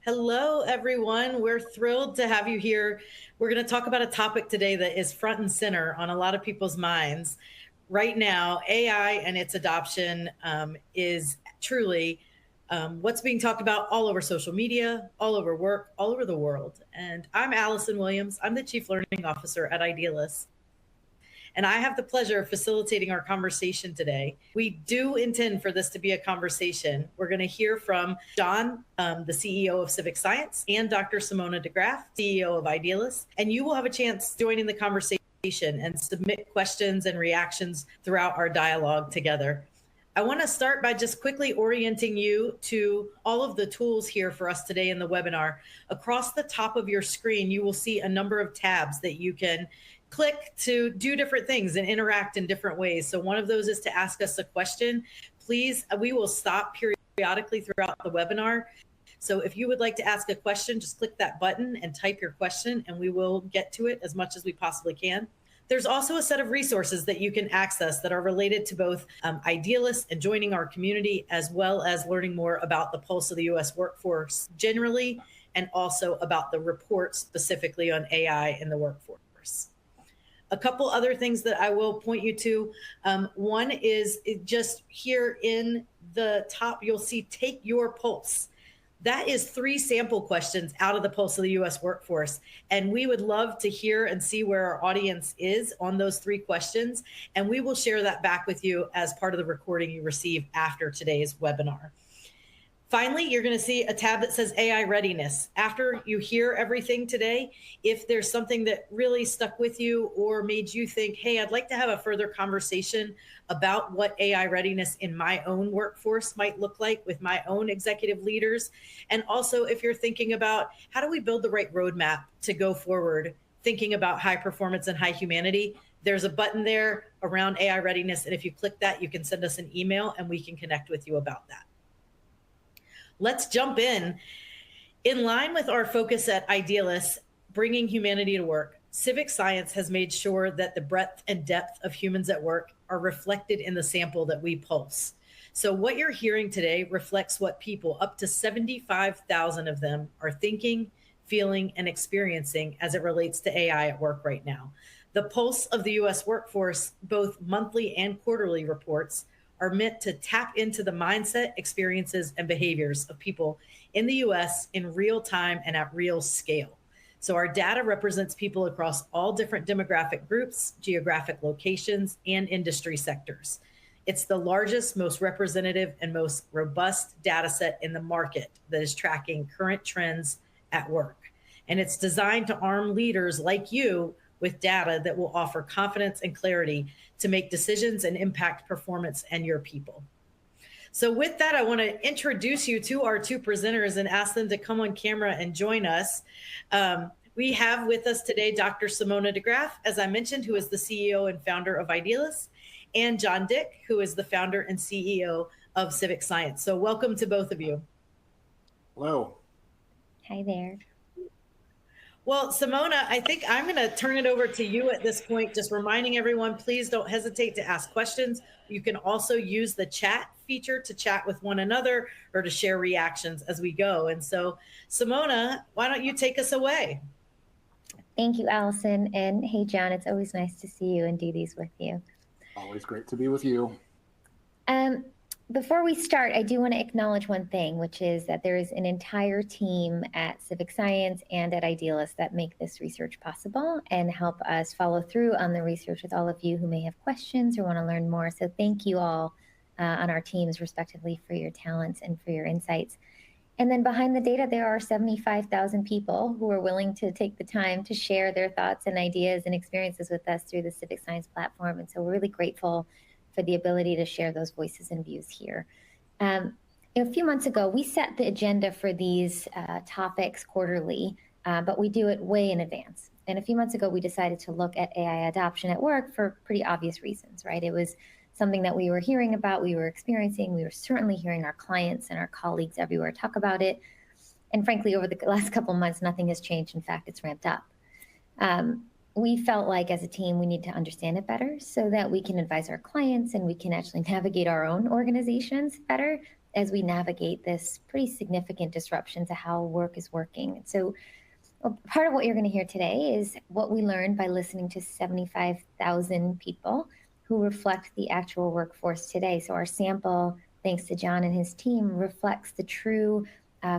Hello, everyone. We're thrilled to have you here. We're going to talk about a topic today that is front and center on a lot of people's minds. Right now, AI and its adoption is truly what's being talked about all over social media, all over work, all over the world. And I'm Allison Williams. I'm the Chief Learning Officer at Idealis. And I have the pleasure of facilitating our conversation today. We do intend for this to be a conversation. We're going to hear from John, the CEO of Civic Science, and Dr. Simona DeGraaf, CEO of Idealis. And you will have a chance joining the conversation and submit questions and reactions throughout our dialogue together. I want to start by just quickly orienting you to all of the tools here for us today in the webinar. Across the top of your screen, you will see a number of tabs that you can click to do different things and interact in different ways. So one of those is to ask us a question. Please, we will stop periodically throughout the webinar. So if you would like to ask a question, just click that button and type your question, and we will get to it as much as we possibly can. There's also a set of resources that you can access that are related to both Idealis and joining our community, as well as learning more about the pulse of the U.S. workforce generally, and also about the report specifically on AI in the workforce. A couple other things that I will point you to. One is just here in the top, you'll see take your pulse. That is 3 sample questions out of the pulse of the U.S. workforce. And we would love to hear and see where our audience is on those 3 questions. And we will share that back with you as part of the recording you receive after today's webinar. Finally, you're going to see a tab that says AI Readiness. After you hear everything today, if there's something that really stuck with you or made you think, hey, I'd like to have a further conversation about what AI readiness in my own workforce might look like with my own executive leaders. And also if you're thinking about how do we build the right roadmap to go forward, thinking about high performance and high humanity, there's a button there around AI readiness. And if you click that, you can send us an email and we can connect with you about that. Let's jump in. In line with our focus at Idealis, bringing humanity to work, Civic Science has made sure that the breadth and depth of humans at work are reflected in the sample that we pulse. So what you're hearing today reflects what people, up to 75,000 of them, are thinking, feeling, and experiencing as it relates to AI at work right now. The pulse of the U.S. workforce, both monthly and quarterly reports, are meant to tap into the mindset, experiences, and behaviors of people in the U.S. in real time and at real scale. So our data represents people across all different demographic groups, geographic locations, and industry sectors. It's the largest, most representative, and most robust data set in the market that is tracking current trends at work. And it's designed to arm leaders like you with data that will offer confidence and clarity to make decisions and impact performance and your people. So with that, I want to introduce you to our 2 presenters and ask them to come on camera and join us. We have with us today Dr. Simona DeGraaf, as I mentioned, who is the CEO and founder of Idealis, and John Dick, who is the founder and CEO of Civic Science. So welcome to both of you. Hello. Hi there. Well, Simona, I think I'm going to turn it over to you at this point, just reminding everyone, please don't hesitate to ask questions. You can also use the chat feature to chat with one another or to share reactions as we go. And so, Simona, why don't you take us away? Thank you, Allison. And hey, John, it's always nice to see you and do these with you. Always great to be with you. Before we start, I do want to acknowledge one thing, which is that there is an entire team at Civic Science and at Idealis that make this research possible and help us follow through on the research with all of you who may have questions or want to learn more. So thank you all on our teams, respectively, for your talents and for your insights. And then behind the data, there are 75,000 people who are willing to take the time to share their thoughts and ideas and experiences with us through the Civic Science platform. And so we're really grateful for the ability to share those voices and views here. A few months ago, we set the agenda for these topics quarterly, but we do it way in advance. And a few months ago, we decided to look at AI adoption at work for pretty obvious reasons, right? It was something that we were hearing about, we were experiencing, we were certainly hearing our clients and our colleagues everywhere talk about it. And frankly, over the last couple of months, nothing has changed. In fact, it's ramped up. We felt like as a team, we need to understand it better so that we can advise our clients and we can actually navigate our own organizations better as we navigate this pretty significant disruption to how work is working. So part of what you're going to hear today is what we learned by listening to 75,000 people who reflect the actual workforce today. So our sample, thanks to John and his team, reflects the true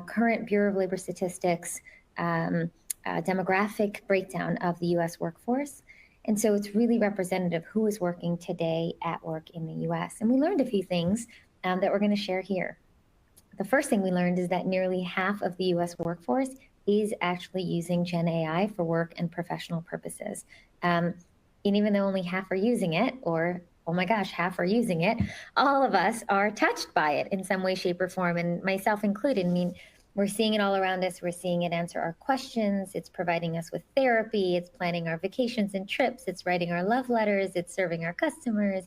current Bureau of Labor Statistics demographic breakdown of the US workforce. And so it's really representative who is working today at work in the US. And we learned a few things that we're going to share here. The first thing we learned is that nearly half of the US workforce is actually using Gen AI for work and professional purposes. And even though only half are using it, or oh my gosh, half are using it, all of us are touched by it in some way, shape, or form, and myself included. I mean, we're seeing it all around us. We're seeing it answer our questions. It's providing us with therapy. It's planning our vacations and trips. It's writing our love letters. It's serving our customers.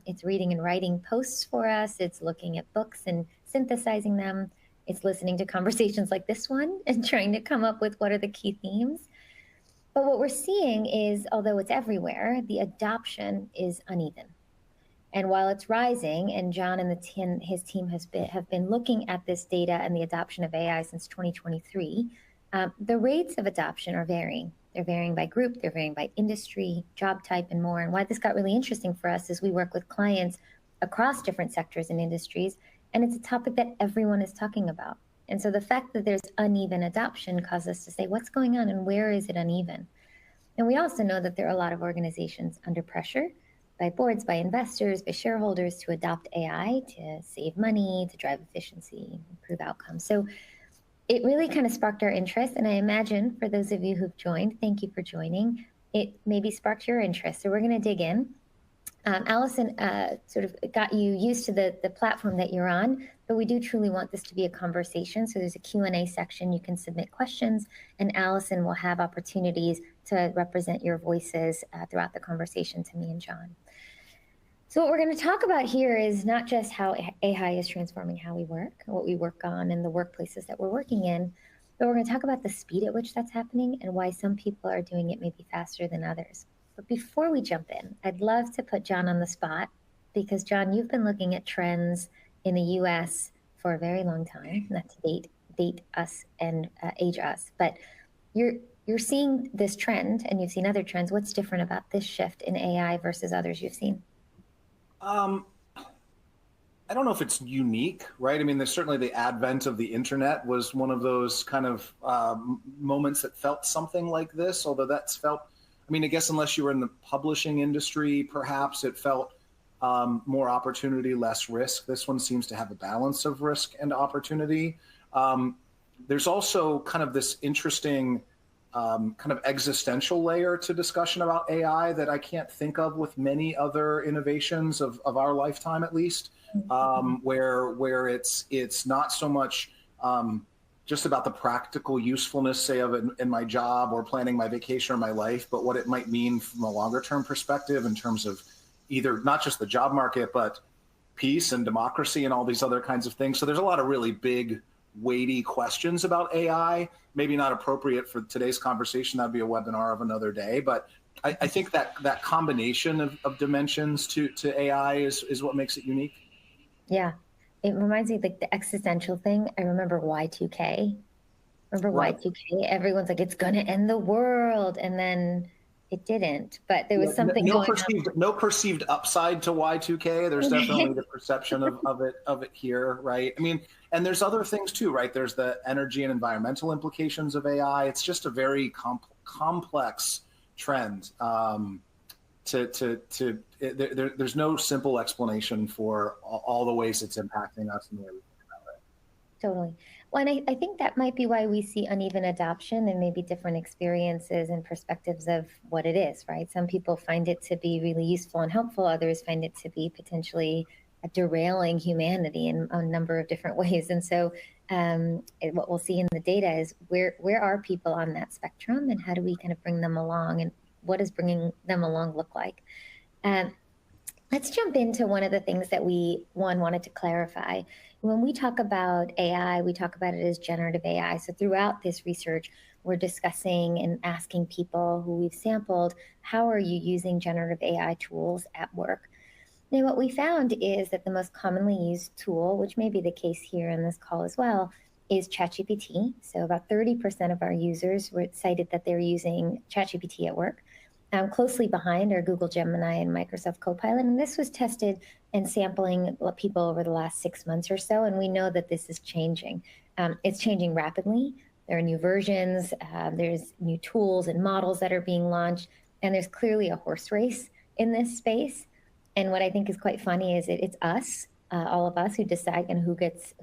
It's reading and writing posts for us. It's looking at books and synthesizing them. It's listening to conversations like this one and trying to come up with what are the key themes. But what we're seeing is, although it's everywhere, the adoption is uneven. And while it's rising, and John and his team have been looking at this data and the adoption of AI since 2023, the rates of adoption are varying. They're varying by group, they're varying by industry, job type, and more. And why this got really interesting for us is we work with clients across different sectors and industries, and it's a topic that everyone is talking about. And so the fact that there's uneven adoption caused us to say, what's going on and where is it uneven? And we also know that there are a lot of organizations under pressure by boards, by investors, by shareholders to adopt AI to save money, to drive efficiency, improve outcomes. So it really kind of sparked our interest. And I imagine for those of you who've joined, thank you for joining, it maybe sparked your interest. So we're going to dig in. Allison sort of got you used to the platform that you're on, but we do truly want this to be a conversation. So there's a Q&A section. You can submit questions, and Allison will have opportunities to represent your voices throughout the conversation to me and John. So what we're going to talk about here is not just how AI is transforming how we work, what we work on, and the workplaces that we're working in, but we're going to talk about the speed at which that's happening and why some people are doing it maybe faster than others. But before we jump in, I'd love to put John on the spot because, John, you've been looking at trends in the US for a very long time, not to date us and age us, but you're seeing this trend and you've seen other trends. What's different about this shift in AI versus others you've seen? I don't know if it's unique, right? I mean, there's certainly the advent of the internet was one of those kind of moments that felt something like this, although that's felt, I mean, I guess unless you were in the publishing industry, perhaps it felt more opportunity, less risk. This one seems to have a balance of risk and opportunity. There's also kind of this interesting kind of existential layer to discussion about AI that I can't think of with many other innovations of our lifetime, at least, where it's not so much just about the practical usefulness, say, of it in my job or planning my vacation or my life, but what it might mean from a longer term perspective in terms of either not just the job market, but peace and democracy and all these other kinds of things. So there's a lot of really big, weighty questions about AI, maybe not appropriate for today's conversation. That'd be a webinar of another day. But I think that combination of dimensions to AI is what makes it unique. Yeah. It reminds me of like the existential thing. I remember Y2K. Right. Y2K? Everyone's like, it's going to end the world. And then it didn't. But there was something going on. No perceived upside to Y2K. There's definitely the perception of it here, right? I mean, and there's other things too, right? There's the energy and environmental implications of AI. It's just a very complex trend. There's no simple explanation for all the ways it's impacting us and the way we think about it. Totally. Well, and I think that might be why we see uneven adoption and maybe different experiences and perspectives of what it is, right? Some people find it to be really useful and helpful. Others find it to be potentially derailing humanity in a number of different ways. And so what we'll see in the data is where are people on that spectrum and how do we kind of bring them along and what does bringing them along look like? Let's jump into one of the things that we wanted to clarify. When we talk about AI, we talk about it as generative AI. So throughout this research, we're discussing and asking people who we've sampled, how are you using generative AI tools at work? Now, what we found is that the most commonly used tool, which may be the case here in this call as well, is ChatGPT. So about 30% of our users were cited that they're using ChatGPT at work. Closely behind are Google Gemini and Microsoft Copilot. And this was tested and sampling people over the last 6 months or so. And we know that this is changing. It's changing rapidly. There are new versions, there's new tools and models that are being launched, and there's clearly a horse race in this space. And what I think is quite funny is it's us, all of us, who decide and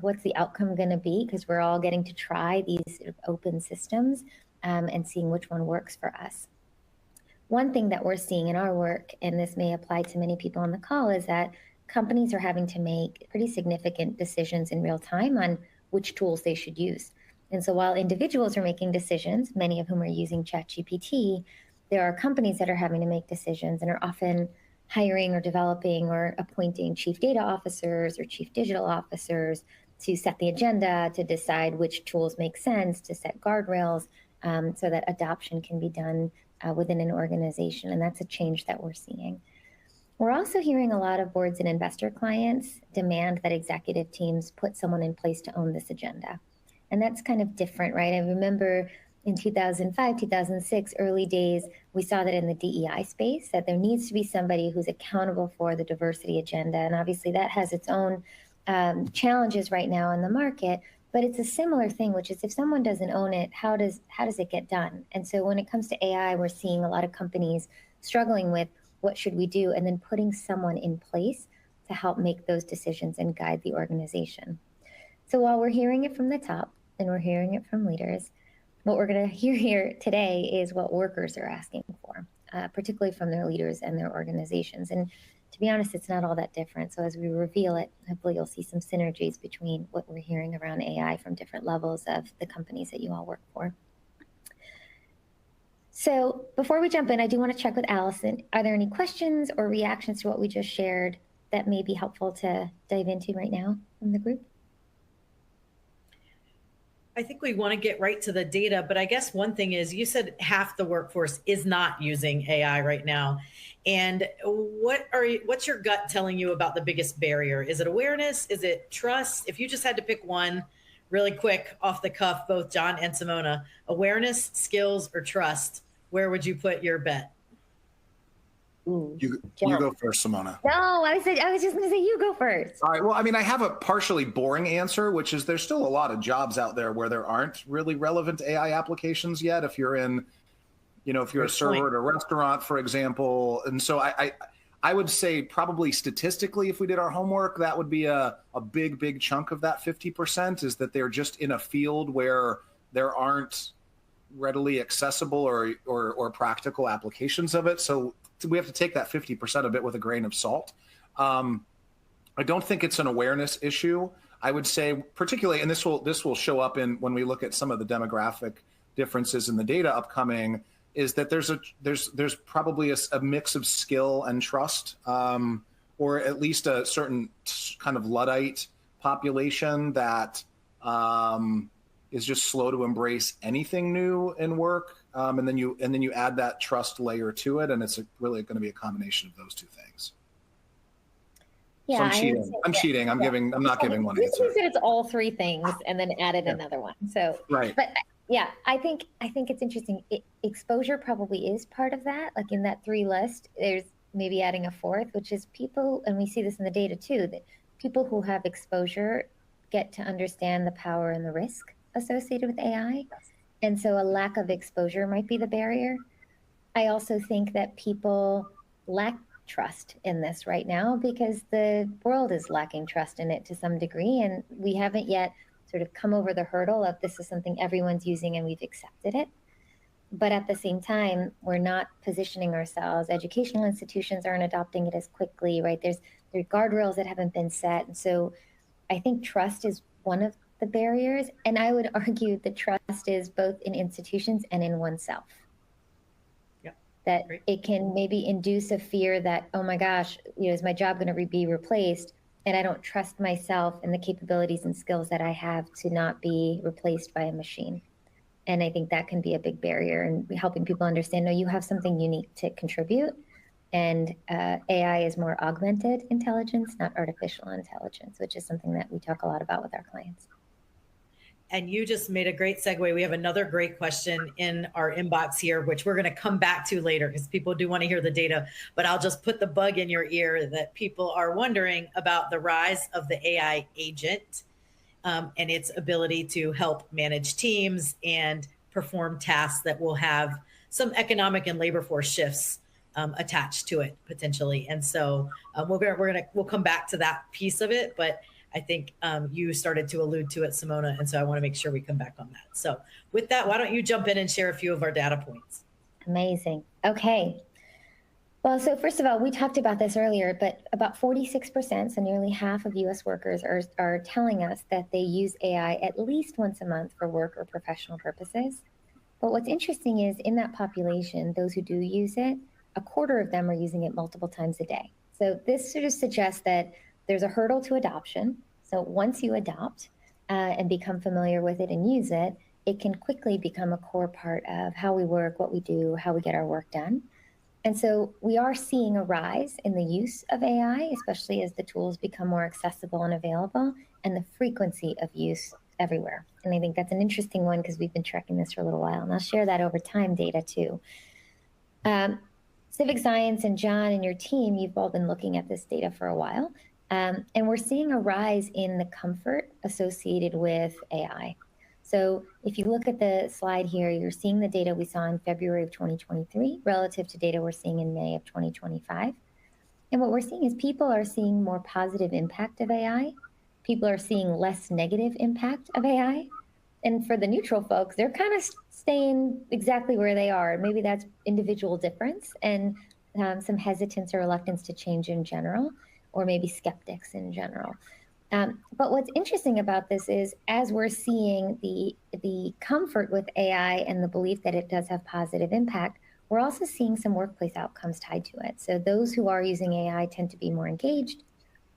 what's the outcome going to be, because we're all getting to try these sort of open systems and seeing which one works for us. One thing that we're seeing in our work, and this may apply to many people on the call, is that companies are having to make pretty significant decisions in real time on which tools they should use. And so while individuals are making decisions, many of whom are using ChatGPT, there are companies that are having to make decisions and are often hiring or developing or appointing chief data officers or chief digital officers to set the agenda, to decide which tools make sense, to set guardrails, so that adoption can be done within an organization. And that's a change that we're seeing. We're also hearing a lot of boards and investor clients demand that executive teams put someone in place to own this agenda. And that's kind of different, right? I remember in 2005, 2006, early days, we saw that in the DEI space, that there needs to be somebody who's accountable for the diversity agenda. And obviously that has its own challenges right now in the market, but it's a similar thing, which is if someone doesn't own it, how does it get done? And so when it comes to AI, we're seeing a lot of companies struggling with what should we do, and then putting someone in place to help make those decisions and guide the organization. So while we're hearing it from the top and we're hearing it from leaders, what we're going to hear here today is what workers are asking for, particularly from their leaders and their organizations. And to be honest, it's not all that different. So as we reveal it, hopefully you'll see some synergies between what we're hearing around AI from different levels of the companies that you all work for. So before we jump in, I do want to check with Allison. Are there any questions or reactions to what we just shared that may be helpful to dive into right now from the group? I think we want to get right to the data, but I guess one thing is, you said half the workforce is not using AI right now. And what's your gut telling you about the biggest barrier? Is it awareness? Is it trust? If you just had to pick one really quick off the cuff, both John and Simona, awareness, skills, or trust, where would you put your bet? You go first, Simona. No, I was just going to say you go first. All right. Well, I mean, I have a partially boring answer, which is there's still a lot of jobs out there where there aren't really relevant AI applications yet. If you're in, if you're a server at a restaurant, for example. And so I would say probably statistically, if we did our homework, that would be a big chunk of that 50% is that they're just in a field where there aren't readily accessible or practical applications of it. So we have to take that 50% of it with a grain of salt. I don't think it's an awareness issue. I would say particularly, and this will show up when we look at some of the demographic differences in the data upcoming, is that there's probably a mix of skill and trust, or at least a certain kind of Luddite population that is just slow to embrace anything new in work. And then you add that trust layer to it, and it's really going to be a combination of those two things. Yeah, so I'm cheating. I'm not giving one answer. You said it's all three things, and then added another one. So right. But yeah, I think it's interesting. Exposure probably is part of that. Like in that 3 list, there's maybe adding a fourth, which is people, and we see this in the data too, that people who have exposure get to understand the power and the risk associated with AI. And so a lack of exposure might be the barrier. I also think that people lack trust in this right now because the world is lacking trust in it to some degree. And we haven't yet sort of come over the hurdle of this is something everyone's using and we've accepted it. But at the same time, we're not positioning ourselves. Educational institutions aren't adopting it as quickly, right? There are guardrails that haven't been set. And so I think trust is one of the barriers. And I would argue that trust is both in institutions and in oneself. That it can maybe induce a fear that, oh my gosh, is my job going to be replaced? And I don't trust myself and the capabilities and skills that I have to not be replaced by a machine. And I think that can be a big barrier in helping people understand, no, you have something unique to contribute. And AI is more augmented intelligence, not artificial intelligence, which is something that we talk a lot about with our clients. And you just made a great segue. We have another great question in our inbox here, which we're going to come back to later because people do want to hear the data. But I'll just put the bug in your ear that people are wondering about the rise of the AI agent and its ability to help manage teams and perform tasks that will have some economic and labor force shifts attached to it potentially. And so we'll come back to that piece of it, but I think you started to allude to it, Simona, and so I want to make sure we come back on that. So with that, why don't you jump in and share a few of our data points? Amazing. Okay. Well, so first of all, we talked about this earlier, but about 46%, so nearly half of US workers are telling us that they use AI at least once a month for work or professional purposes. But what's interesting is in that population, those who do use it, a quarter of them are using it multiple times a day. So this sort of suggests that there's a hurdle to adoption. So once you adopt and become familiar with it and use it, it can quickly become a core part of how we work, what we do, how we get our work done. And so we are seeing a rise in the use of AI, especially as the tools become more accessible and available, and the frequency of use everywhere. And I think that's an interesting one because we've been tracking this for a little while, and I'll share that over time data too. Civic Science and John and your team, you've all been looking at this data for a while. And we're seeing a rise in the comfort associated with AI. So if you look at the slide here, you're seeing the data we saw in February of 2023 relative to data we're seeing in May of 2025. And what we're seeing is people are seeing more positive impact of AI. People are seeing less negative impact of AI. And for the neutral folks, they're kind of staying exactly where they are. Maybe that's individual difference and some hesitance or reluctance to change in general, or maybe skeptics in general. But what's interesting about this is as we're seeing the comfort with AI and the belief that it does have positive impact, we're also seeing some workplace outcomes tied to it. So those who are using AI tend to be more engaged.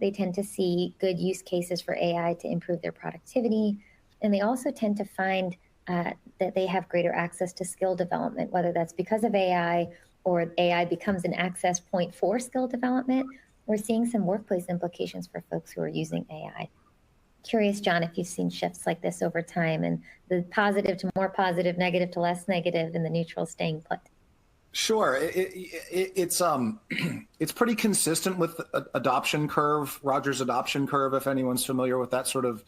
They tend to see good use cases for AI to improve their productivity. And they also tend to find that they have greater access to skill development, whether that's because of AI or AI becomes an access point for skill development. We're seeing some workplace implications for folks who are using AI. Curious, John, if you've seen shifts like this over time and the positive to more positive, negative to less negative, and the neutral staying put. Sure, it's pretty consistent with adoption curve, Rogers adoption curve. If anyone's familiar with that sort of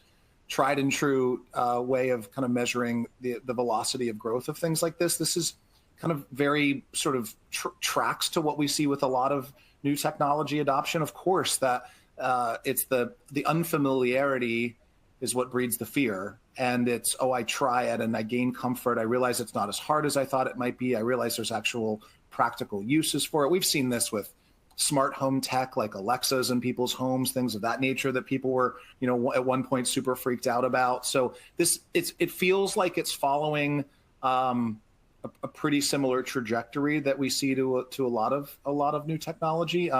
tried and true way of kind of measuring the velocity of growth of things like this, this is kind of very sort of tracks to what we see with a lot of new technology adoption. Of course, that it's the unfamiliarity is what breeds the fear. And it's, oh, I try it and I gain comfort. I realize it's not as hard as I thought it might be. I realize there's actual practical uses for it. We've seen this with smart home tech like Alexas in people's homes, things of that nature that people were, at one point super freaked out about. So it feels like it's following a pretty similar trajectory that we see to a lot of new technology.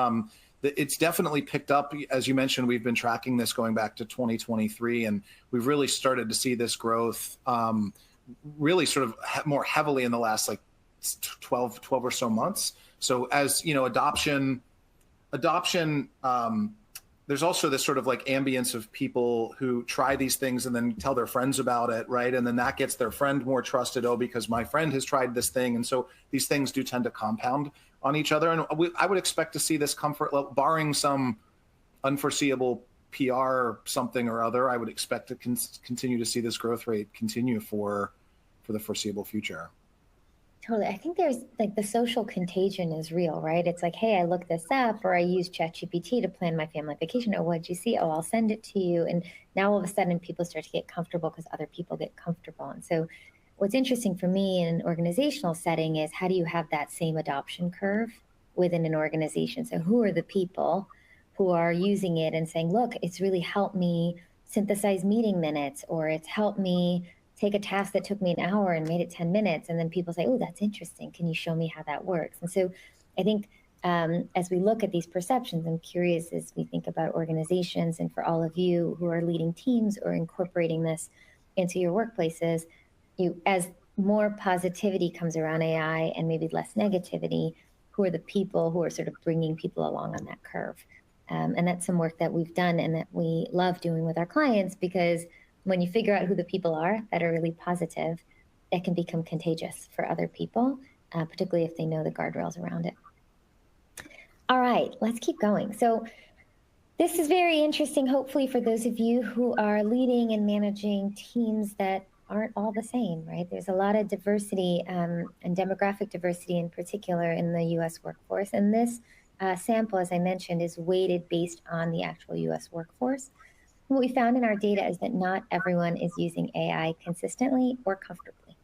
It's definitely picked up. As you mentioned, we've been tracking this going back to 2023, and we've really started to see this growth really sort of more heavily in the last like 12 or so months. So as adoption, there's also this sort of like ambience of people who try these things and then tell their friends about it, right? And then that gets their friend more trusted. Oh, because my friend has tried this thing. And so these things do tend to compound on each other. And I would expect to see this comfort level, barring some unforeseeable PR something or other, I would expect to continue to see this growth rate continue for the foreseeable future. Totally. I think there's like the social contagion is real, right? It's like, hey, I looked this up, or I used ChatGPT to plan my family vacation. Oh, what'd you see? Oh, I'll send it to you. And now all of a sudden people start to get comfortable because other people get comfortable. And so what's interesting for me in an organizational setting is how do you have that same adoption curve within an organization? So who are the people who are using it and saying, look, it's really helped me synthesize meeting minutes, or it's helped me take a task that took me an hour and made it 10 minutes. And then people say, oh, that's interesting. Can you show me how that works? And so I think as we look at these perceptions, I'm curious as we think about organizations and for all of you who are leading teams or incorporating this into your workplaces, as more positivity comes around AI and maybe less negativity, who are the people who are sort of bringing people along on that curve. And that's some work that we've done and that we love doing with our clients, because when you figure out who the people are that are really positive, it can become contagious for other people, particularly if they know the guardrails around it. All right, let's keep going. So this is very interesting, hopefully, for those of you who are leading and managing teams that aren't all the same, right? There's a lot of diversity and demographic diversity in particular in the US workforce. And this sample, as I mentioned, is weighted based on the actual US workforce. What we found in our data is that not everyone is using AI consistently or comfortably.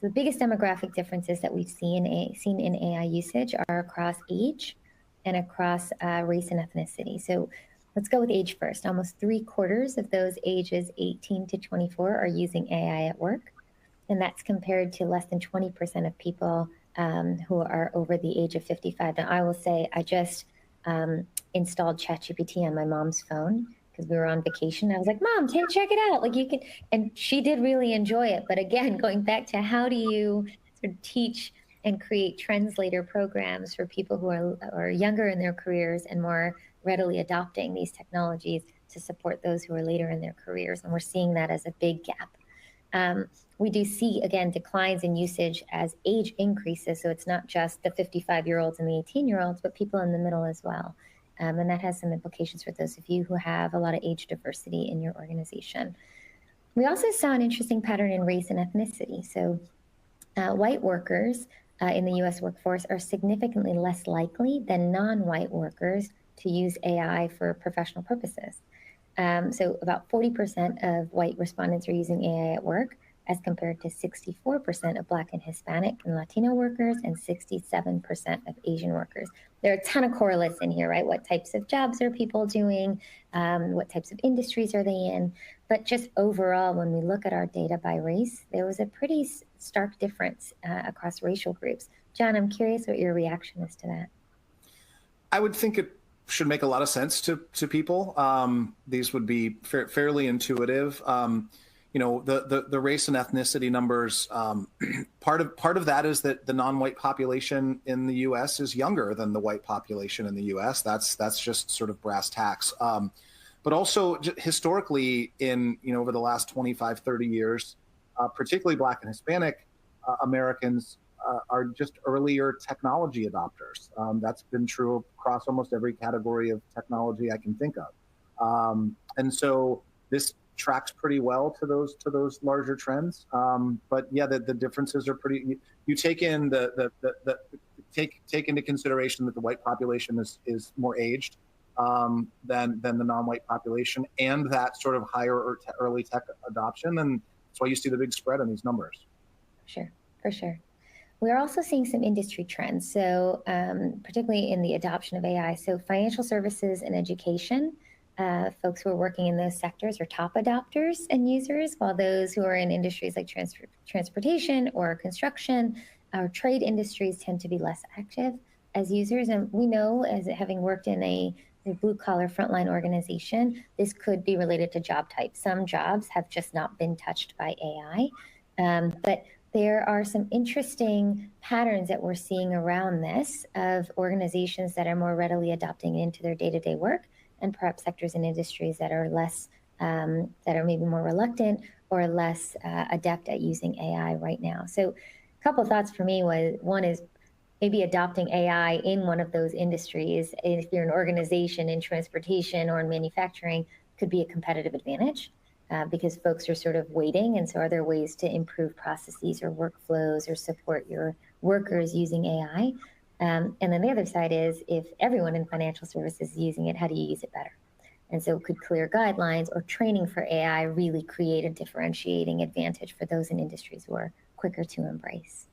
So the biggest demographic differences that we've seen in AI usage are across age and across race and ethnicity. So let's go with age first. Almost 3/4 of those ages 18 to 24 are using AI at work. And that's compared to less than 20% of people who are over the age of 55. Now, I will say I just installed ChatGPT on my mom's phone because we were on vacation. I was like, Mom, check it out. Like, you can, and she did really enjoy it. But again, going back to how do you sort of teach and create translator programs for people who are younger in their careers and more readily adopting these technologies to support those who are later in their careers. And we're seeing that as a big gap. We do see, again, declines in usage as age increases. So it's not just the 55-year-olds and the 18-year-olds, but people in the middle as well. And that has some implications for those of you who have a lot of age diversity in your organization. We also saw an interesting pattern in race and ethnicity. So white workers in the US workforce are significantly less likely than non-white workers to use AI for professional purposes. So about 40% of white respondents are using AI at work, as compared to 64% of Black and Hispanic and Latino workers and 67% of Asian workers. There are a ton of correlates in here, right? What types of jobs are people doing? What types of industries are they in? But just overall, when we look at our data by race, there was a pretty stark difference across racial groups. John, I'm curious what your reaction is to that. I would think it should make a lot of sense to people. These would be fairly intuitive. You know, the race and ethnicity numbers, part of that is that the non-white population in the U.S. is younger than the white population in the U.S. That's just sort of brass tacks. But also historically over the last 25, 30 years, particularly Black and Hispanic Americans are just earlier technology adopters. That's been true across almost every category of technology I can think of. And so this tracks pretty well to those larger trends. But yeah, the differences are pretty. You take in take into consideration that the white population is more aged than the non-white population, and that sort of higher or early tech adoption, and that's why you see the big spread in these numbers. Sure, for sure. We're also seeing some industry trends, so particularly in the adoption of AI. So financial services and education, folks who are working in those sectors are top adopters and users, while those who are in industries like transportation or construction or trade industries tend to be less active as users. And we know, as having worked in a blue-collar frontline organization, this could be related to job type. Some jobs have just not been touched by AI, but there are some interesting patterns that we're seeing around this of organizations that are more readily adopting it into their day-to-day work, and perhaps sectors and industries that are less, that are maybe more reluctant or less adept at using AI right now. So a couple of thoughts for me was, one is maybe adopting AI in one of those industries, if you're an organization in transportation or in manufacturing, could be a competitive advantage. Because folks are sort of waiting. And so are there ways to improve processes or workflows or support your workers using AI? And then the other side is, if everyone in financial services is using it, how do you use it better? And so could clear guidelines or training for AI really create a differentiating advantage for those in industries who are quicker to embrace?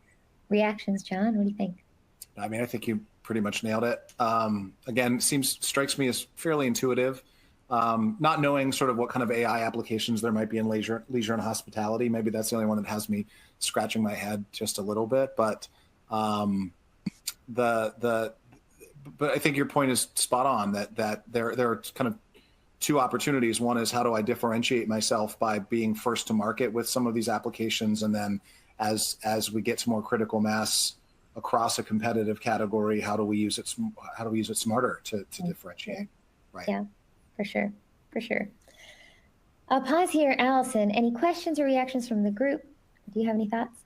Reactions, John, what do you think? I mean, I think you pretty much nailed it. Again, strikes me as fairly intuitive. Not knowing sort of what kind of AI applications there might be in leisure and hospitality. Maybe that's the only one that has me scratching my head just a little bit. But but I think your point is spot on, that there are kind of two opportunities. One is, how do I differentiate myself by being first to market with some of these applications, and then as we get to more critical mass, across a competitive category, how do we use it smarter to differentiate? Right. Yeah, for sure. For sure. I'll pause here. Allison, any questions or reactions from the group? Do you have any thoughts?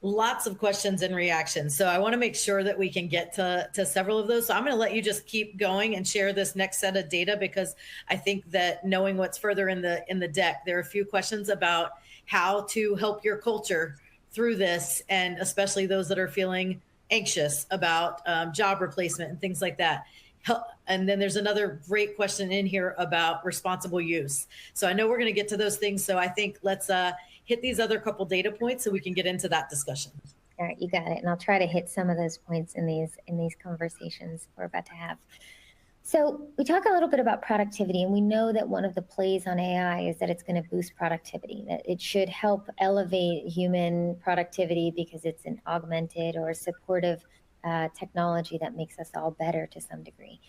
Lots of questions and reactions. So I want to make sure that we can get to several of those. So I'm going to let you just keep going and share this next set of data, because I think that knowing what's further in the deck, there are a few questions about how to help your culture through this, and especially those that are feeling anxious about job replacement and things like that. And then there's another great question in here about responsible use. So I know we're going to get to those things. So I think let's hit these other couple data points so we can get into that discussion. All right, you got it. And I'll try to hit some of those points in these conversations we're about to have. So we talk a little bit about productivity, and we know that one of the plays on AI is that it's going to boost productivity, that it should help elevate human productivity because it's an augmented or supportive technology that makes us all better to some degree.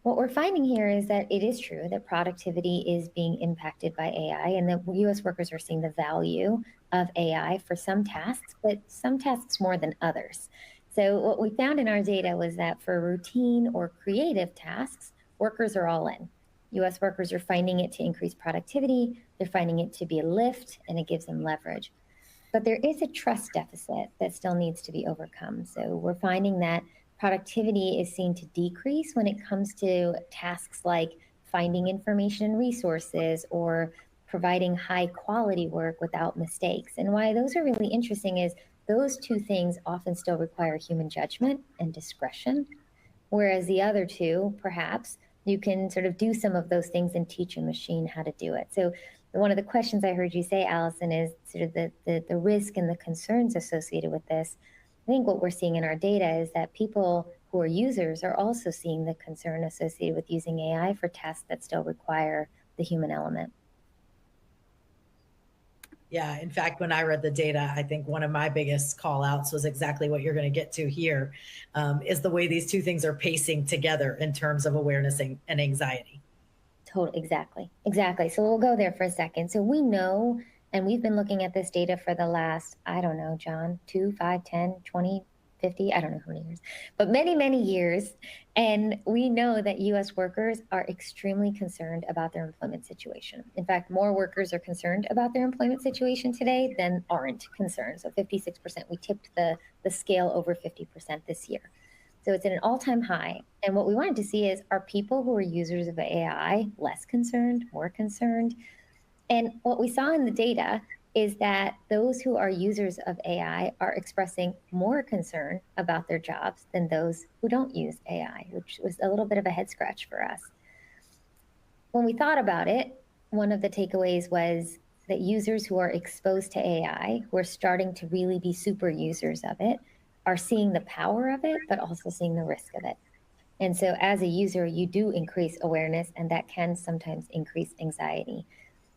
What we're finding here is that it is true that productivity is being impacted by AI, and that U.S. workers are seeing the value of AI for some tasks, but some tasks more than others. So what we found in our data was that for routine or creative tasks, workers are all in. U.S. workers are finding it to increase productivity, they're finding it to be a lift, and it gives them leverage. But there is a trust deficit that still needs to be overcome. So we're finding that productivity is seen to decrease when it comes to tasks like finding information and resources or providing high quality work without mistakes. And why those are really interesting is those two things often still require human judgment and discretion, whereas the other two, perhaps, you can sort of do some of those things and teach a machine how to do it. So one of the questions I heard you say, Allison, is sort of the risk and the concerns associated with this. I think what we're seeing in our data is that people who are users are also seeing the concern associated with using AI for tasks that still require the human element. Yeah, in fact, when I read the data, I think one of my biggest call outs was exactly what you're going to get to here, is the way these two things are pacing together in terms of awareness and anxiety. Totally, exactly. So we'll go there for a second. So we know, and we've been looking at this data for the last, I don't know, John, 2, 5, 10, 20, 50, I don't know how many years, but many, many years. And we know that U.S. workers are extremely concerned about their employment situation. In fact, more workers are concerned about their employment situation today than aren't concerned. So 56%, we tipped the scale over 50% this year. So it's at an all-time high. And what we wanted to see is, are people who are users of AI less concerned, more concerned? And what we saw in the data is that those who are users of AI are expressing more concern about their jobs than those who don't use AI, which was a little bit of a head scratch for us. When we thought about it, one of the takeaways was that users who are exposed to AI, who are starting to really be super users of it, are seeing the power of it, but also seeing the risk of it. And so as a user, you do increase awareness, and that can sometimes increase anxiety.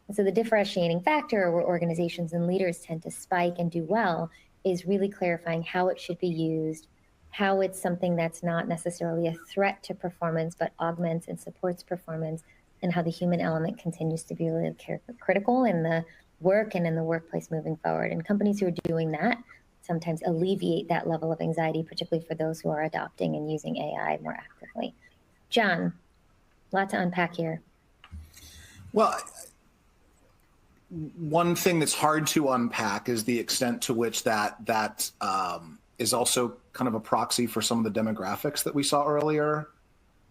And so the differentiating factor where organizations and leaders tend to spike and do well is really clarifying how it should be used, how it's something that's not necessarily a threat to performance, but augments and supports performance, and how the human element continues to be really critical in the work and in the workplace moving forward. And companies who are doing that sometimes alleviate that level of anxiety, particularly for those who are adopting and using AI more actively. John, a lot to unpack here. Well, one thing that's hard to unpack is the extent to which that is also kind of a proxy for some of the demographics that we saw earlier.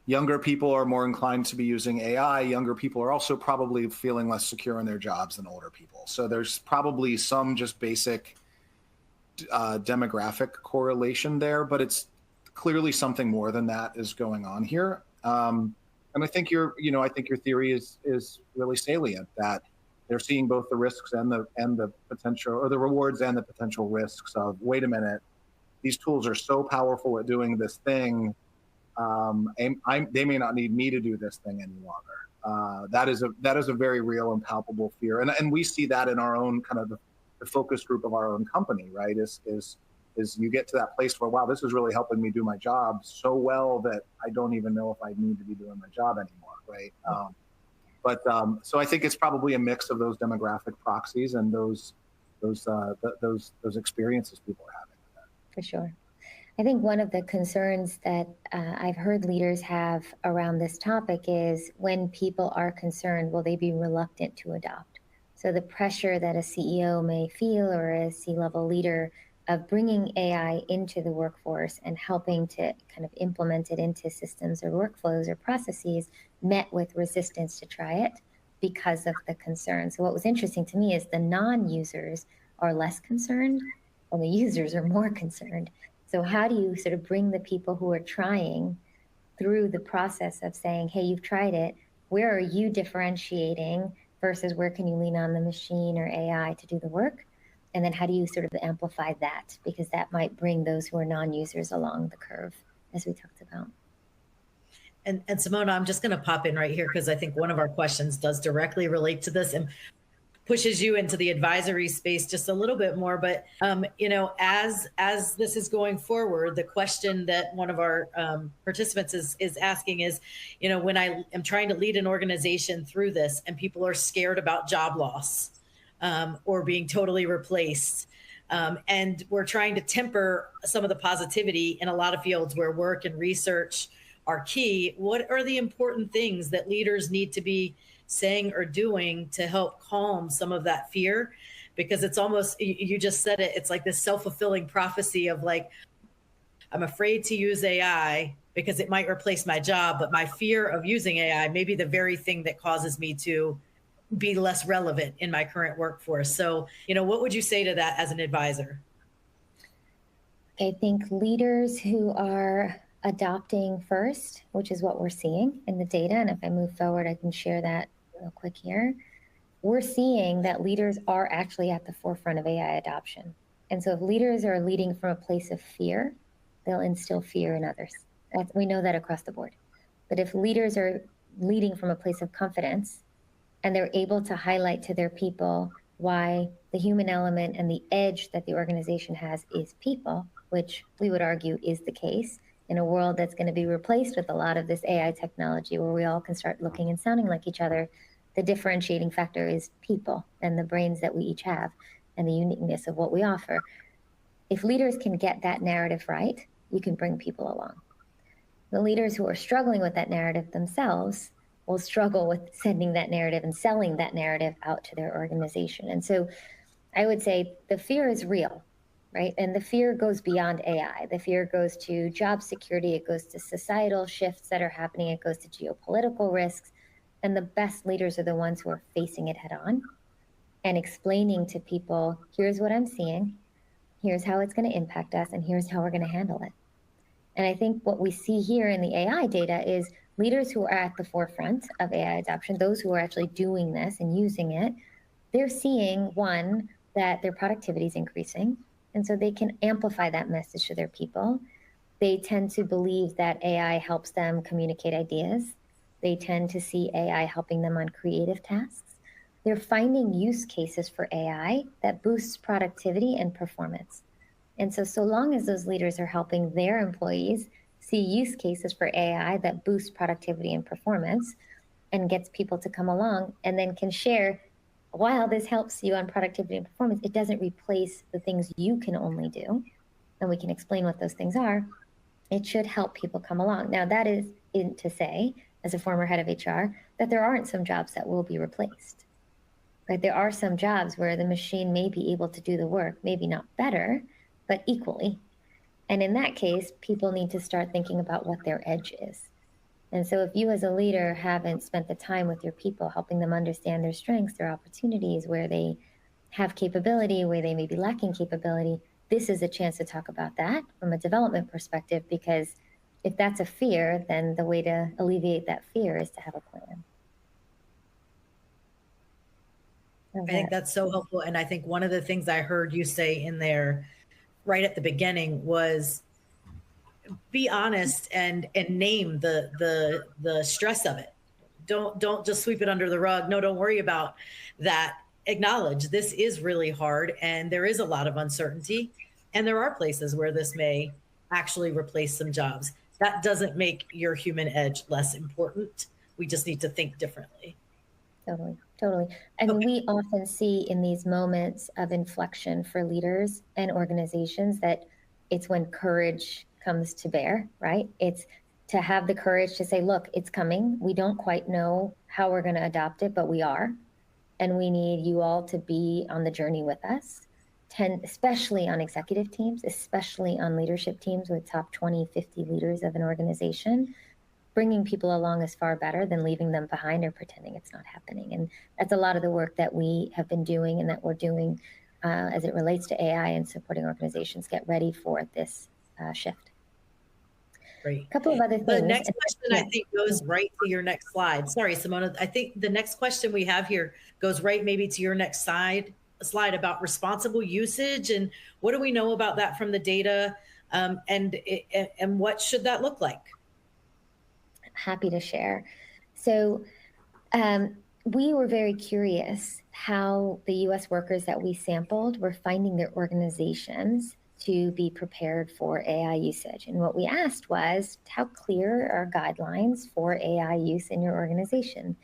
Younger people are more inclined to be using AI. Younger people are also probably feeling less secure in their jobs than older people. So there's probably some just basic demographic correlation there, but it's clearly something more than that is going on here. And I think your theory is really salient, that they're seeing both the risks and the potential, or the rewards and the potential risks of, wait a minute, these tools are so powerful at doing this thing, they may not need me to do this thing any longer. That is a very real and palpable fear, and we see that in our own kind of the focus group of our own company, right? Is you get to that place where, wow, this is really helping me do my job so well that I don't even know if I need to be doing my job anymore, right? So I think it's probably a mix of those demographic proxies and those experiences people are having with that. For sure. I think one of the concerns that I've heard leaders have around this topic is when people are concerned, will they be reluctant to adopt? So the pressure that a CEO may feel or a C-level leader of bringing AI into the workforce and helping to kind of implement it into systems or workflows or processes met with resistance to try it because of the concern. So what was interesting to me is the non-users are less concerned and the users are more concerned. So how do you sort of bring the people who are trying through the process of saying, hey, you've tried it, where are you differentiating versus where can you lean on the machine or AI to do the work? And then how do you sort of amplify that? Because that might bring those who are non-users along the curve, as we talked about. And Simona, I'm just going to pop in right here because I think one of our questions does directly relate to this and pushes you into the advisory space just a little bit more. But, you know, as this is going forward, the question that one of our participants is asking is, you know, when I am trying to lead an organization through this and people are scared about job loss or being totally replaced, and we're trying to temper some of the positivity in a lot of fields where work and research are key, what are the important things that leaders need to be saying or doing to help calm some of that fear? Because it's almost, you just said it, it's like this self-fulfilling prophecy of like, I'm afraid to use AI because it might replace my job, but my fear of using AI may be the very thing that causes me to be less relevant in my current workforce. So, you know, what would you say to that as an advisor? I think leaders who are adopting first, which is what we're seeing in the data, and if I move forward, I can share that real quick here. We're seeing that leaders are actually at the forefront of AI adoption. And so if leaders are leading from a place of fear, they'll instill fear in others. We know that across the board. But if leaders are leading from a place of confidence and they're able to highlight to their people why the human element and the edge that the organization has is people, which we would argue is the case, in a world that's going to be replaced with a lot of this AI technology where we all can start looking and sounding like each other, the differentiating factor is people and the brains that we each have and the uniqueness of what we offer. If leaders can get that narrative right, you can bring people along. The leaders who are struggling with that narrative themselves will struggle with sending that narrative and selling that narrative out to their organization. And so I would say the fear is real. Right? And the fear goes beyond AI. The fear goes to job security. It goes to societal shifts that are happening. It goes to geopolitical risks. And the best leaders are the ones who are facing it head on and explaining to people, here's what I'm seeing, here's how it's going to impact us, and here's how we're going to handle it. And I think what we see here in the AI data is leaders who are at the forefront of AI adoption, those who are actually doing this and using it, they're seeing, one, that their productivity is increasing. And so they can amplify that message to their people. They tend to believe that AI helps them communicate ideas. They tend to see AI helping them on creative tasks. They're finding use cases for AI that boosts productivity and performance. And so long as those leaders are helping their employees see use cases for AI that boost productivity and performance and gets people to come along and then can share, while this helps you on productivity and performance, it doesn't replace the things you can only do. And we can explain what those things are. It should help people come along. Now, that is to say, as a former head of HR, that there aren't some jobs that will be replaced. Right? There are some jobs where the machine may be able to do the work, maybe not better, but equally. And in that case, people need to start thinking about what their edge is. And so if you as a leader haven't spent the time with your people, helping them understand their strengths, their opportunities, where they have capability, where they may be lacking capability, this is a chance to talk about that from a development perspective, because if that's a fear, then the way to alleviate that fear is to have a plan. I think that's so helpful. And I think one of the things I heard you say in there right at the beginning was be honest and name the stress of it. Don't just sweep it under the rug. No, don't worry about that. Acknowledge this is really hard and there is a lot of uncertainty. And there are places where this may actually replace some jobs. That doesn't make your human edge less important. We just need to think differently. Totally. And we often see in these moments of inflection for leaders and organizations that it's when courage comes to bear, right? It's to have the courage to say, look, it's coming. We don't quite know how we're going to adopt it, but we are. And we need you all to be on the journey with us, especially on executive teams, especially on leadership teams with top 20, 50 leaders of an organization. Bringing people along is far better than leaving them behind or pretending it's not happening. And that's a lot of the work that we have been doing and that we're doing as it relates to AI and supporting organizations get ready for this shift. Great. A couple of other things. The next question, I think, goes right to your next slide. Sorry, Simona. I think the next question we have here goes right maybe to your next slide about responsible usage. And what do we know about that from the data? And what should that look like? Happy to share. So we were very curious how the US workers that we sampled were finding their organizations to be prepared for AI usage. And what we asked was, how clear are guidelines for AI use in your organization?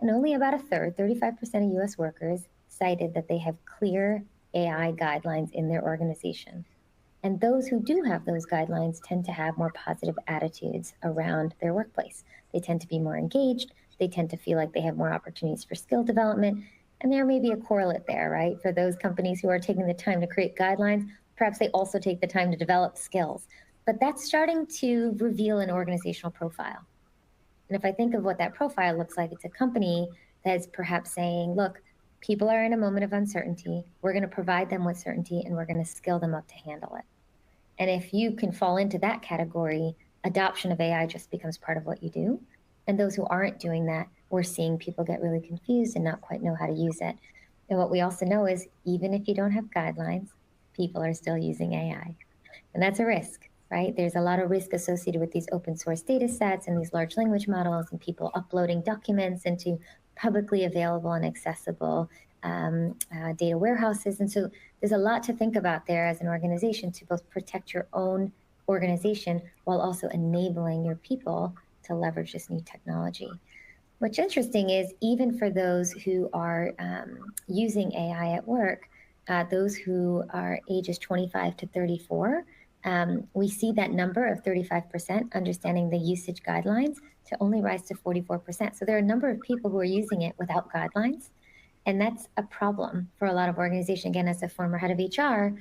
And only about a third, 35% of US workers cited that they have clear AI guidelines in their organization. And those who do have those guidelines tend to have more positive attitudes around their workplace. They tend to be more engaged. They tend to feel like they have more opportunities for skill development. And there may be a correlate there, right? For those companies who are taking the time to create guidelines, perhaps they also take the time to develop skills. But that's starting to reveal an organizational profile. And if I think of what that profile looks like, it's a company that's perhaps saying, look, people are in a moment of uncertainty. We're going to provide them with certainty, and we're going to skill them up to handle it. And if you can fall into that category, adoption of AI just becomes part of what you do. And those who aren't doing that, we're seeing people get really confused and not quite know how to use it. And what we also know is even if you don't have guidelines, people are still using AI. And that's a risk, right? There's a lot of risk associated with these open source data sets and these large language models and people uploading documents into publicly available and accessible data warehouses. And so there's a lot to think about there as an organization to both protect your own organization while also enabling your people to leverage this new technology. What's interesting is even for those who are using AI at work, those who are ages 25 to 34, we see that number of 35% understanding the usage guidelines to only rise to 44%. So there are a number of people who are using it without guidelines. And that's a problem for a lot of organizations. Again, as a former head of HR,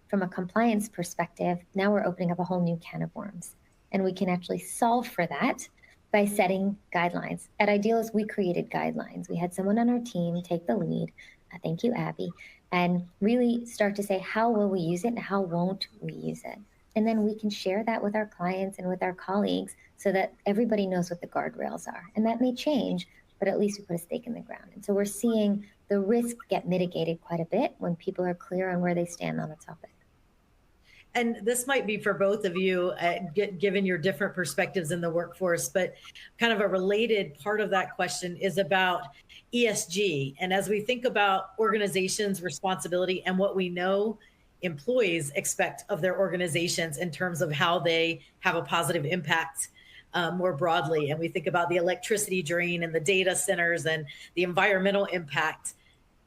from a compliance perspective, now we're opening up a whole new can of worms. And we can actually solve for that by setting guidelines. At Idealis, we created guidelines. We had someone on our team take the lead, thank you, Abby, and really start to say, how will we use it and how won't we use it? And then we can share that with our clients and with our colleagues so that everybody knows what the guardrails are. And that may change, but at least we put a stake in the ground. And so we're seeing the risk get mitigated quite a bit when people are clear on where they stand on the topic. And this might be for both of you, given your different perspectives in the workforce, but kind of a related part of that question is about ESG. And as we think about organizations' responsibility and what we know employees expect of their organizations in terms of how they have a positive impact more broadly, and we think about the electricity drain and the data centers and the environmental impact,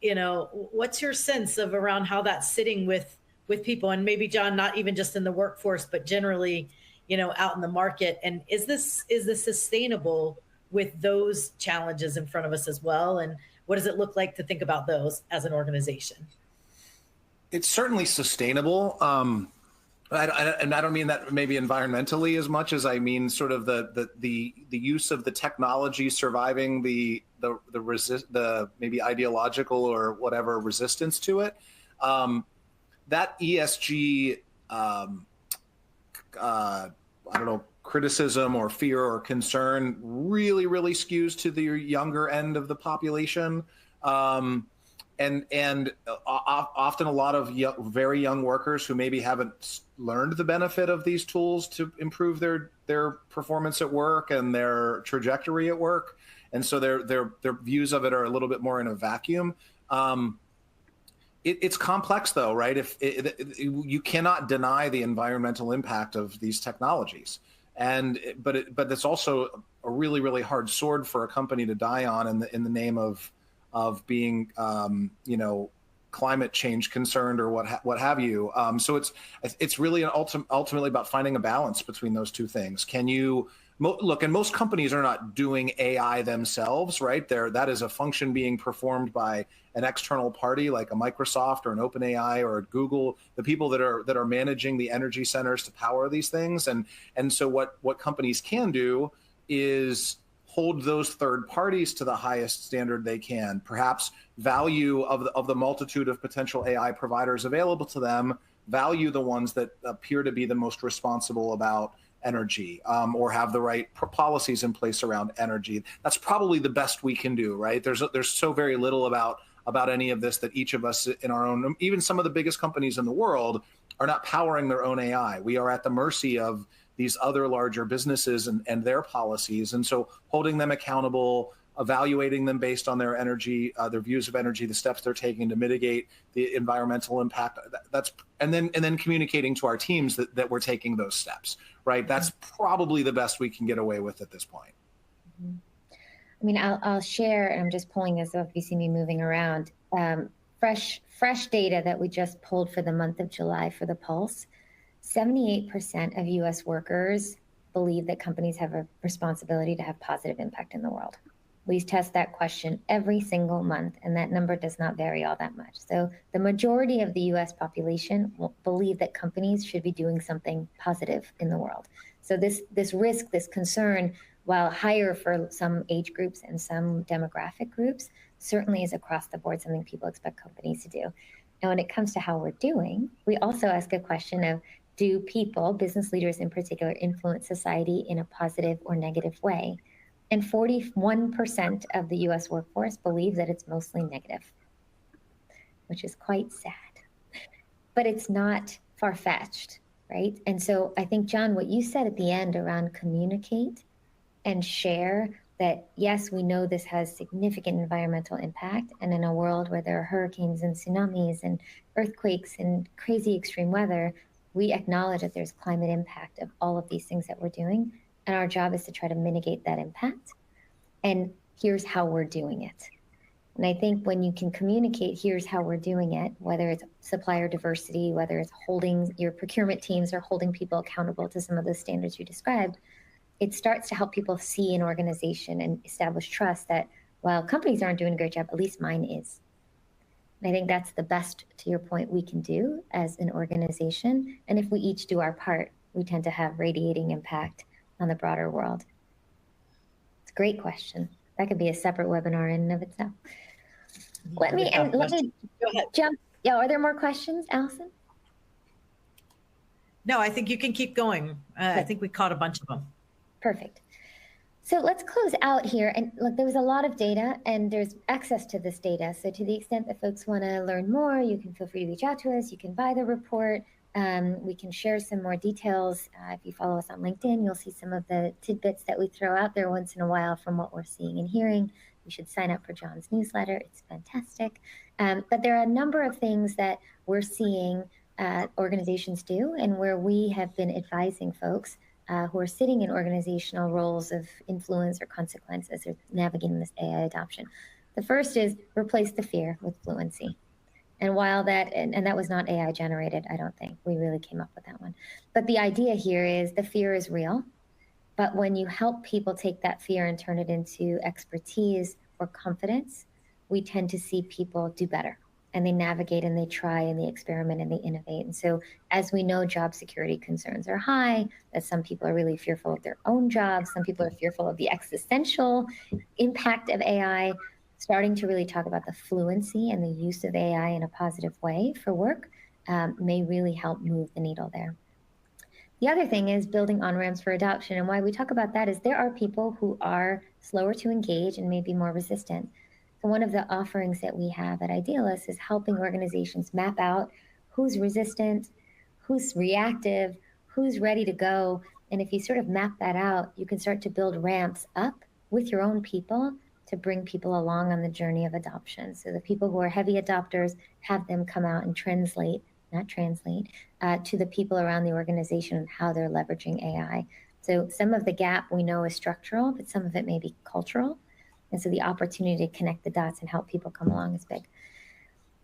you know, what's your sense of around how that's sitting with people? And maybe, John, not even just in the workforce, but generally, you know, out in the market. And is this sustainable with those challenges in front of us as well? And what does it look like to think about those as an organization? It's certainly sustainable. And I don't mean that maybe environmentally as much as I mean sort of the use of the technology surviving the maybe ideological or whatever resistance to it. That ESG, I don't know, criticism or fear or concern really skews to the younger end of the population. And often a lot of very young workers who maybe haven't learned the benefit of these tools to improve their performance at work and their trajectory at work. And so their views of it are a little bit more in a vacuum. It's complex though, right? You cannot deny the environmental impact of these technologies. But it's also a really hard sword for a company to die on in the name of being, climate change concerned or what have you. So it's really ultimately about finding a balance between those two things. Can you look? And most companies are not doing AI themselves, right? That is a function being performed by an external party like a Microsoft or an OpenAI or a Google, the people that are managing the energy centers to power these things. And so what companies can do is hold those third parties to the highest standard they can, perhaps value of the multitude of potential AI providers available to them, value the ones that appear to be the most responsible about energy, or have the right policies in place around energy. That's probably the best we can do, right? There's so very little about any of this that each of us in our own, even some of the biggest companies in the world, are not powering their own AI. We are at the mercy of these other larger businesses and their policies. And so holding them accountable, evaluating them based on their energy, their views of energy, the steps they're taking to mitigate the environmental impact, and then communicating to our teams that we're taking those steps, right? That's probably the best we can get away with at this point. Mm-hmm. I mean, I'll share, and I'm just pulling this up if you see me moving around, fresh data that we just pulled for the month of July for the Pulse. 78% of US workers believe that companies have a responsibility to have positive impact in the world. We test that question every single month, and that number does not vary all that much. So the majority of the US population will believe that companies should be doing something positive in the world. So this risk, this concern, while higher for some age groups and some demographic groups, certainly is across the board something people expect companies to do. And when it comes to how we're doing, we also ask a question of, do people, business leaders in particular, influence society in a positive or negative way? And 41% of the US workforce believe that it's mostly negative, which is quite sad. But it's not far-fetched, right? And so I think, John, what you said at the end around communicate and share that, yes, we know this has significant environmental impact. And in a world where there are hurricanes and tsunamis and earthquakes and crazy extreme weather, we acknowledge that there's climate impact of all of these things that we're doing. And our job is to try to mitigate that impact. And here's how we're doing it. And I think when you can communicate, here's how we're doing it, whether it's supplier diversity, whether it's holding your procurement teams or holding people accountable to some of the standards you described, it starts to help people see an organization and establish trust that while companies aren't doing a great job, at least mine is. And I think that's the best, to your point, we can do as an organization. And if we each do our part, we tend to have radiating impact on the broader world. It's a great question. That could be a separate webinar in and of itself. Let me jump. Yeah, are there more questions, Allison? No, I think you can keep going. I think we caught a bunch of them. Perfect. So let's close out here. And look, there was a lot of data and there's access to this data. So to the extent that folks want to learn more, you can feel free to reach out to us. You can buy the report. We can share some more details. If you follow us on LinkedIn, you'll see some of the tidbits that we throw out there once in a while from what we're seeing and hearing. You should sign up for John's newsletter. It's fantastic. But there are a number of things that we're seeing organizations do and where we have been advising folks who are sitting in organizational roles of influence or consequence as they're navigating this AI adoption. The first is replace the fear with fluency. And while that, and that was not AI generated, I don't think. We really came up with that one. But the idea here is the fear is real. But when you help people take that fear and turn it into expertise or confidence, we tend to see people do better. And they navigate and they try and they experiment and they innovate. And so as we know, job security concerns are high, that some people are really fearful of their own jobs. Some people are fearful of the existential impact of AI. Starting to really talk about the fluency and the use of AI in a positive way for work may really help move the needle there. The other thing is building on-ramps for adoption. And why we talk about that is there are people who are slower to engage and maybe more resistant. So one of the offerings that we have at Idealis is helping organizations map out who's resistant, who's reactive, who's ready to go. And if you sort of map that out, you can start to build ramps up with your own people to bring people along on the journey of adoption. So the people who are heavy adopters, have them come out and to the people around the organization how they're leveraging AI. So some of the gap we know is structural, but some of it may be cultural. And so the opportunity to connect the dots and help people come along is big.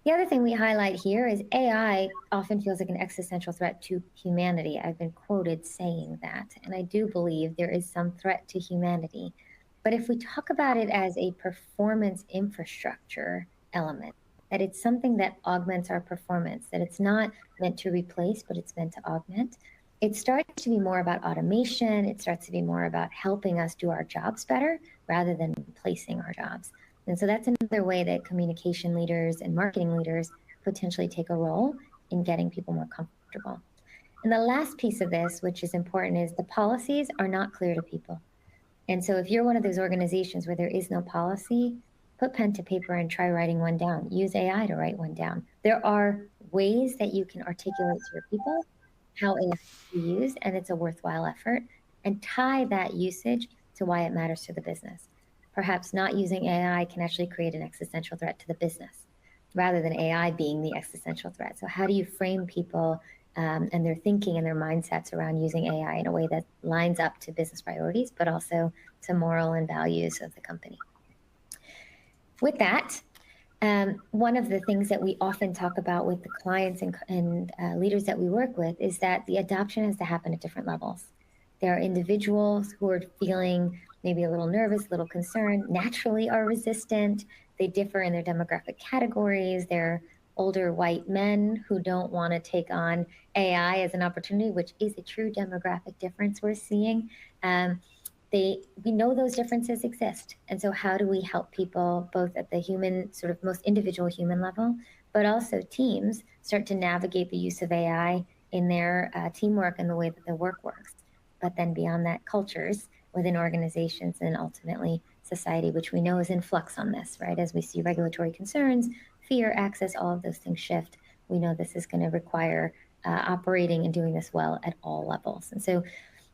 The other thing we highlight here is AI often feels like an existential threat to humanity. I've been quoted saying that, and I do believe there is some threat to humanity. But if we talk about it as a performance infrastructure element, that it's something that augments our performance, that it's not meant to replace, but it's meant to augment, it starts to be more about automation. It starts to be more about helping us do our jobs better rather than replacing our jobs. And so that's another way that communication leaders and marketing leaders potentially take a role in getting people more comfortable. And the last piece of this, which is important, is the policies are not clear to people. And so if you're one of those organizations where there is no policy, put pen to paper and try writing one down. Use AI to write one down. There are ways that you can articulate to your people how AI can be used, and it's a worthwhile effort, and tie that usage to why it matters to the business. Perhaps not using AI can actually create an existential threat to the business rather than AI being the existential threat. So how do you frame people and their thinking and their mindsets around using AI in a way that lines up to business priorities, but also to moral and values of the company? With that, one of the things that we often talk about with the clients and leaders that we work with is that the adoption has to happen at different levels. There are individuals who are feeling maybe a little nervous, a little concerned, naturally are resistant. They differ in their demographic categories. They're older white men who don't want to take on AI as an opportunity, which is a true demographic difference we're seeing. We know those differences exist. And so how do we help people both at the human, sort of most individual human level, but also teams start to navigate the use of AI in their teamwork and the way that the work works? But then beyond that, cultures within organizations and ultimately society, which we know is in flux on this, right? As we see regulatory concerns, fear, access, all of those things shift, we know this is going to require operating and doing this well at all levels. And so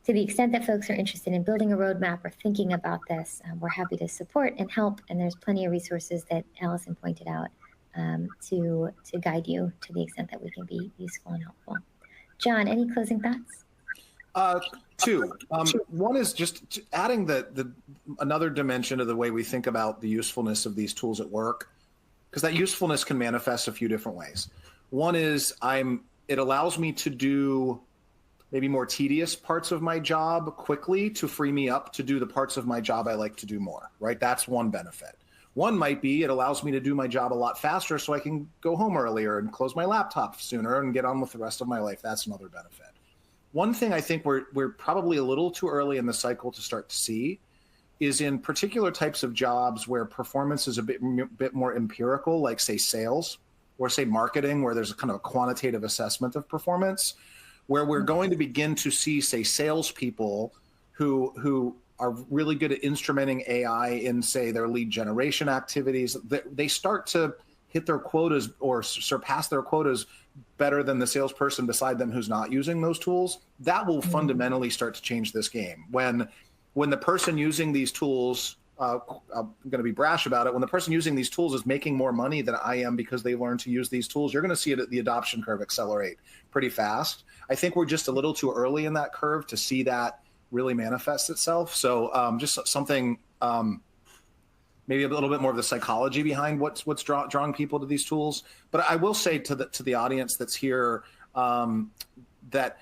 to the extent that folks are interested in building a roadmap or thinking about this, we're happy to support and help. And there's plenty of resources that Allison pointed out to guide you to the extent that we can be useful and helpful. John, any closing thoughts? Two. One is just adding another dimension of the way we think about the usefulness of these tools at work, because that usefulness can manifest a few different ways. One is it allows me to do maybe more tedious parts of my job quickly to free me up to do the parts of my job I like to do more, right? That's one benefit. One might be it allows me to do my job a lot faster so I can go home earlier and close my laptop sooner and get on with the rest of my life. That's another benefit. One thing I think we're probably a little too early in the cycle to start to see is in particular types of jobs where performance is a bit more empirical, like say sales or say marketing, where there's a kind of a quantitative assessment of performance, where we're going to begin to see, say, salespeople who are really good at instrumenting AI in, say, their lead generation activities. They start to hit their quotas or surpass their quotas better than the salesperson beside them who's not using those tools. That will fundamentally start to change this game. When the person using these tools, I'm going to be brash about it, when the person using these tools is making more money than I am because they learned to use these tools, you're going to see the adoption curve accelerate pretty fast. I think we're just a little too early in that curve to see that really manifest itself. So just something, maybe a little bit more of the psychology behind what's drawing people to these tools. But I will say to the audience that's here that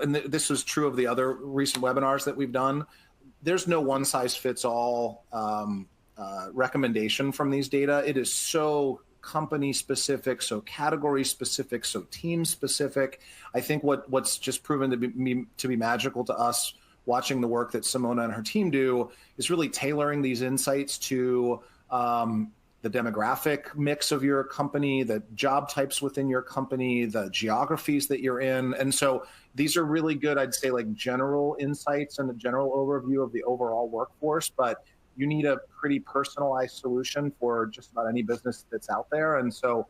and this is true of the other recent webinars that we've done, there's no one size fits all recommendation from these data. It is so company specific, so category specific, so team specific. I think what's just proven to be magical to us watching the work that Simona and her team do is really tailoring these insights to the demographic mix of your company, the job types within your company, the geographies that you're in. And so these are really good, I'd say, like general insights and a general overview of the overall workforce, but you need a pretty personalized solution for just about any business that's out there. And so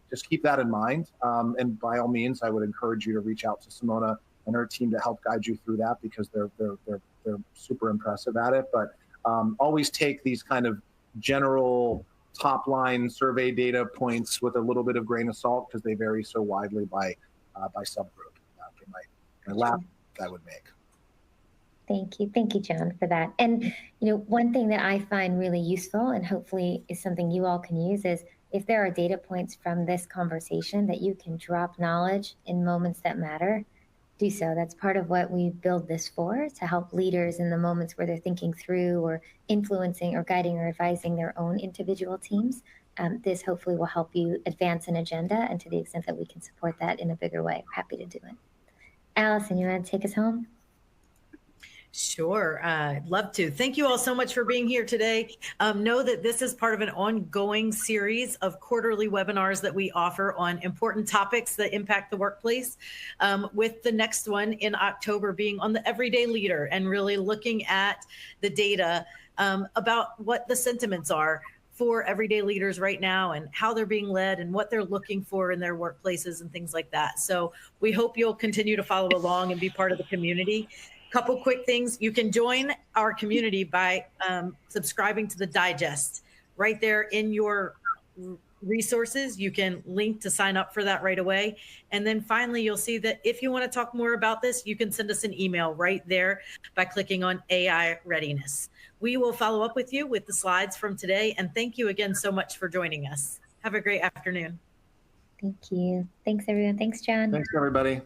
just keep that in mind. And by all means, I would encourage you to reach out to Simona and her team to help guide you through that, because they're super impressive at it. But always take these kind of general top line survey data points with a little bit of grain of salt, because they vary so widely by subgroup. My laugh I would make. Thank you, John, for that. And one thing that I find really useful and hopefully is something you all can use is if there are data points from this conversation that you can drop knowledge in moments that matter, do so. That's part of what we build this for, to help leaders in the moments where they're thinking through or influencing or guiding or advising their own individual teams. This hopefully will help you advance an agenda, and to the extent that we can support that in a bigger way, we're happy to do it. Allison, you want to take us home? Sure, I'd love to. Thank you all so much for being here today. Know that this is part of an ongoing series of quarterly webinars that we offer on important topics that impact the workplace, with the next one in October being on the everyday leader and really looking at the data about what the sentiments are for everyday leaders right now and how they're being led and what they're looking for in their workplaces and things like that. So we hope you'll continue to follow along and be part of the community. Couple quick things. You can join our community by subscribing to the digest right there in your resources. You can link to sign up for that right away. And then finally, you'll see that if you want to talk more about this, you can send us an email right there by clicking on AI Readiness. We will follow up with you with the slides from today. And thank you again so much for joining us. Have a great afternoon. Thank you. Thanks, everyone. Thanks, John. Thanks, everybody.